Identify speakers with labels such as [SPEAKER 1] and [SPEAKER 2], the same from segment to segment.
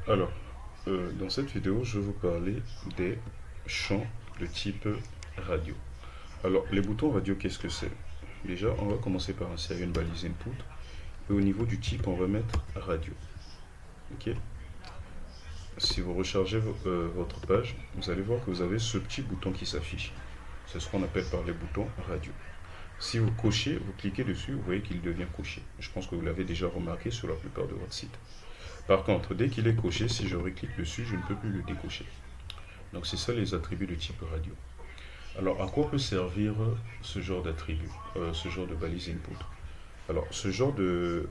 [SPEAKER 1] Alors, dans cette vidéo, je vais vous parler des champs de type radio. Alors, les boutons radio, qu'est-ce que c'est? Déjà, on va commencer par insérer une balise input. Et au niveau du type, on va mettre radio. Ok. Si vous rechargez votre page, vous allez voir que vous avez ce petit bouton qui s'affiche. C'est ce qu'on appelle par les boutons radio. Si vous cochez, vous cliquez dessus, vous voyez qu'il devient coché. Je pense que vous l'avez déjà remarqué sur la plupart de votre site. Par contre, dès qu'il est coché, si je reclique dessus, je ne peux plus le décocher. Donc c'est ça les attributs de type radio. Alors à quoi peut servir ce genre d'attribut, ce genre de balise input? Alors ce genre de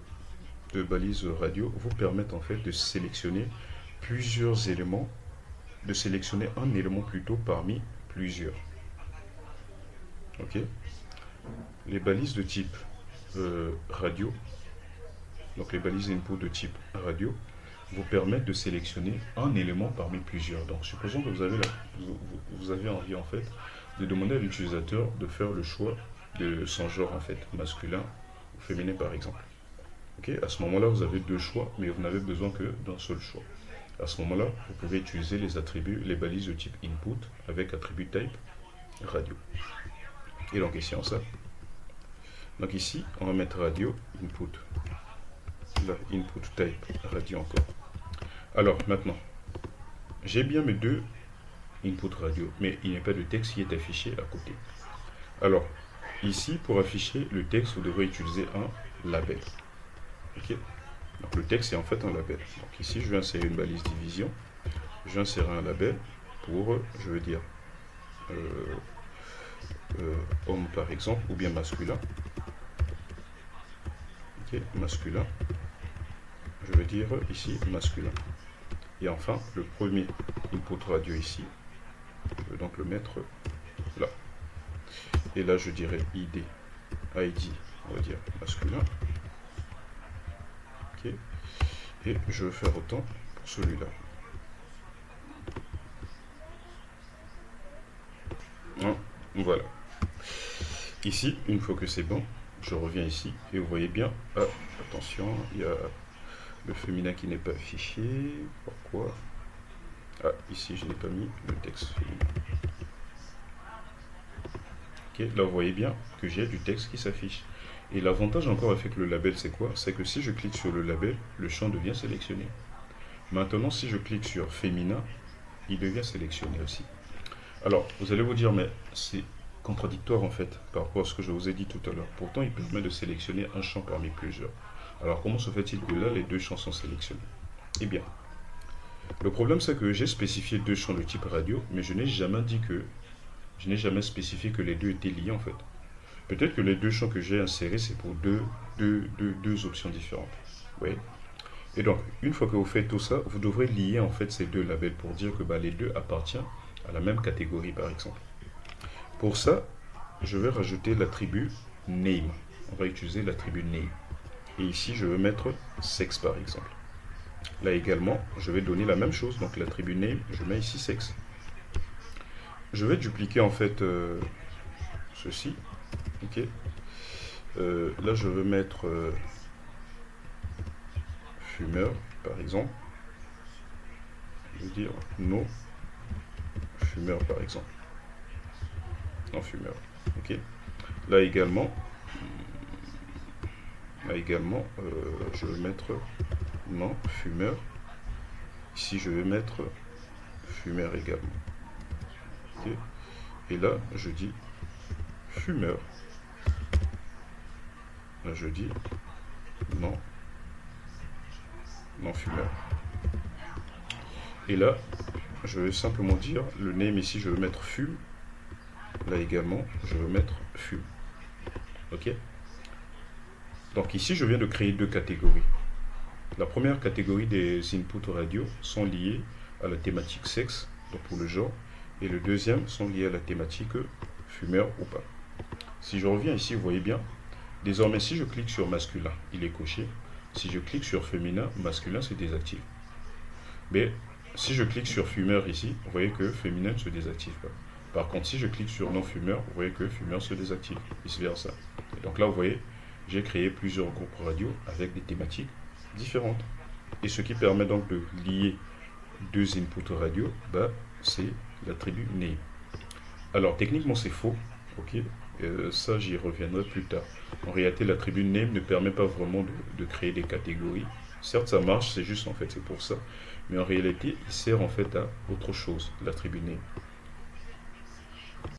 [SPEAKER 1] balise radio vous permettent en fait de sélectionner plusieurs éléments, de sélectionner un élément plutôt parmi plusieurs. Ok. Les balises de type radio, donc les balises input de type radio, vous permettent de sélectionner un élément parmi plusieurs. Donc, supposons que vous avez envie en fait de demander à l'utilisateur de faire le choix de son genre en fait, masculin ou féminin par exemple. Ok. À ce moment-là, vous avez deux choix, mais vous n'avez besoin que d'un seul choix. À ce moment-là, vous pouvez utiliser les attributs, les balises de type input avec attribut type radio. Et donc ici on ça. Donc ici, on va mettre radio input. Là, input type radio encore. Alors maintenant, j'ai bien mes deux input radio, mais il n'y a pas de texte qui est affiché à côté. Alors, ici, pour afficher le texte, vous devrez utiliser un label. Ok. Donc le texte est en fait un label. Donc ici, je vais insérer une balise division. Je vais insérer un label pour, je veux dire, euh, homme par exemple, ou bien masculin. Ok, masculin. Je veux dire ici masculin. Et enfin, le premier input radio ici, je vais donc le mettre là. Et là, je dirais ID, on va dire masculin. Ok. Et je vais faire autant pour celui-là. Voilà. Ici, une fois que c'est bon, je reviens ici et vous voyez bien, ah, attention, il y a le féminin qui n'est pas affiché. Pourquoi? Ah, ici, je n'ai pas mis le texte féminin. Ok, là, vous voyez bien que j'ai du texte qui s'affiche. Et l'avantage encore avec le label, c'est quoi? C'est que si je clique sur le label, le champ devient sélectionné. Maintenant, si je clique sur féminin, il devient sélectionné aussi. Alors, vous allez vous dire, mais c'est contradictoire en fait par rapport à ce que je vous ai dit tout à l'heure. Pourtant, il permet de sélectionner un champ parmi plusieurs. Alors, comment se fait-il que là, les deux champs sont sélectionnés? Eh bien, le problème, c'est que j'ai spécifié deux champs de type radio, mais je n'ai jamais spécifié que les deux étaient liés en fait. Peut-être que les deux champs que j'ai insérés, c'est pour deux options différentes. Oui. Et donc, une fois que vous faites tout ça, vous devrez lier en fait ces deux labels pour dire que bah, les deux appartiennent à la même catégorie par exemple. Pour ça, je vais rajouter l'attribut name. On va utiliser l'attribut name. Et ici, je vais mettre sexe par exemple. Là également, je vais donner la même chose. Donc l'attribut name, je mets ici sexe. Je vais dupliquer en fait ceci. Ok. Là, je vais mettre fumeur par exemple. Je veux dire non fumeur par exemple. Non fumeur. Ok. Là également, je vais mettre non fumeur. Ici, je vais mettre fumeur également. Okay. Et là, je dis fumeur. Là, je dis non, non fumeur. Et là, je vais simplement dire le name ici, je vais mettre fume. Là également, je vais mettre fume. Ok. Donc ici, je viens de créer deux catégories. La première catégorie des inputs radio sont liés à la thématique sexe, donc pour le genre, et le deuxième sont liés à la thématique fumeur ou pas. Si je reviens ici, vous voyez bien, désormais si je clique sur masculin, il est coché. Si je clique sur féminin, masculin se désactive. Mais si je clique sur fumeur ici, vous voyez que féminin ne se désactive pas. Par contre, si je clique sur non fumeur, vous voyez que fumeur se désactive, vice versa. Et donc là, vous voyez, j'ai créé plusieurs groupes radio avec des thématiques différentes. Et ce qui permet donc de lier deux inputs radio, bah, c'est l'attribut name. Alors techniquement c'est faux, ok. Ça j'y reviendrai plus tard. En réalité l'attribut name ne permet pas vraiment de créer des catégories. Certes ça marche, c'est juste en fait c'est pour ça. Mais en réalité il sert en fait à autre chose, l'attribut name.